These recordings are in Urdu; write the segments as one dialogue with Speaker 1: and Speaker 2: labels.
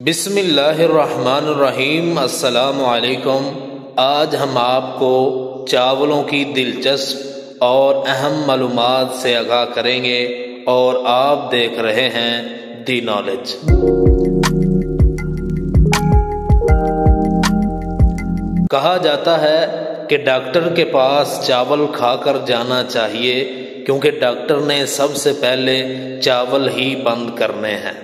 Speaker 1: بسم اللہ الرحمن الرحیم۔ السلام علیکم۔ آج ہم آپ کو چاولوں کی دلچسپ اور اہم معلومات سے آگاہ کریں گے اور آپ دیکھ رہے ہیں دی نالج۔ کہا جاتا ہے کہ ڈاکٹر کے پاس چاول کھا کر جانا چاہیے کیونکہ ڈاکٹر نے سب سے پہلے چاول ہی بند کرنے ہیں۔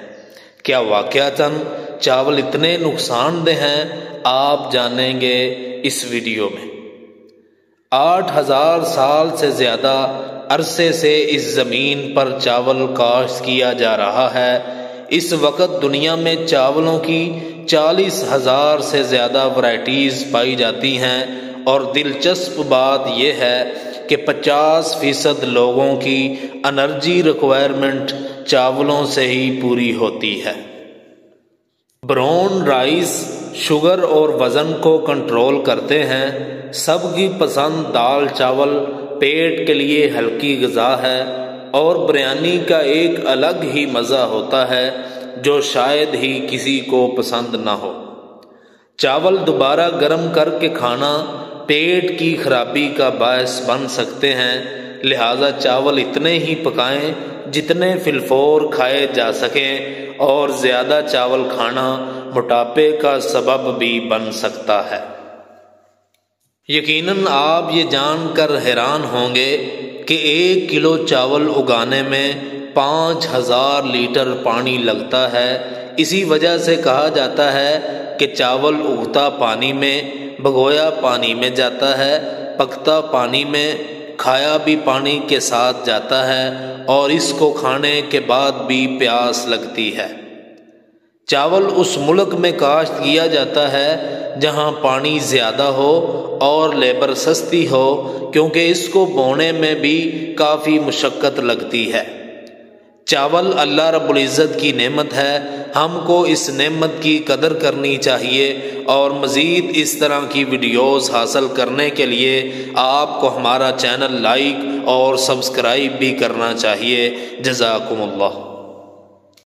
Speaker 1: کیا واقعتاً چاول اتنے نقصان دہ ہیں؟ آپ جانیں گے اس ویڈیو میں۔ 8000 سال سے زیادہ عرصے سے اس زمین پر چاول کاشت کیا جا رہا ہے۔ اس وقت دنیا میں چاولوں کی 40,000 سے زیادہ ورائٹیز پائی جاتی ہیں، اور دلچسپ بات یہ ہے کہ 50% لوگوں کی انرجی ریکوائرمنٹ چاولوں سے ہی پوری ہوتی ہے۔ براؤن رائس شوگر اور وزن کو کنٹرول کرتے ہیں۔ سب کی پسند دال چاول پیٹ کے لیے ہلکی غذا ہے، اور بریانی کا ایک الگ ہی مزہ ہوتا ہے جو شاید ہی کسی کو پسند نہ ہو۔ چاول دوبارہ گرم کر کے کھانا پیٹ کی خرابی کا باعث بن سکتے ہیں، لہذا چاول اتنے ہی پکائیں جتنے فی الفور کھائے جا سکیں، اور زیادہ چاول کھانا موٹاپے کا سبب بھی بن سکتا ہے۔ یقیناً آپ یہ جان کر حیران ہوں گے کہ 1 کلو چاول اگانے میں 5000 لیٹر پانی لگتا ہے۔ اسی وجہ سے کہا جاتا ہے کہ چاول اگتا پانی میں، بھگویا پانی میں جاتا ہے، پکتا پانی میں، کھایا بھی پانی کے ساتھ جاتا ہے، اور اس کو کھانے کے بعد بھی پیاس لگتی ہے۔ چاول اس ملک میں کاشت کیا جاتا ہے جہاں پانی زیادہ ہو اور لیبر سستی ہو، کیونکہ اس کو بونے میں بھی کافی مشقت لگتی ہے۔ چاول اللہ رب العزت کی نعمت ہے، ہم کو اس نعمت کی قدر کرنی چاہیے، اور مزید اس طرح کی ویڈیوز حاصل کرنے کے لیے آپ کو ہمارا چینل لائک اور سبسکرائب بھی کرنا چاہیے۔ جزاکم اللہ۔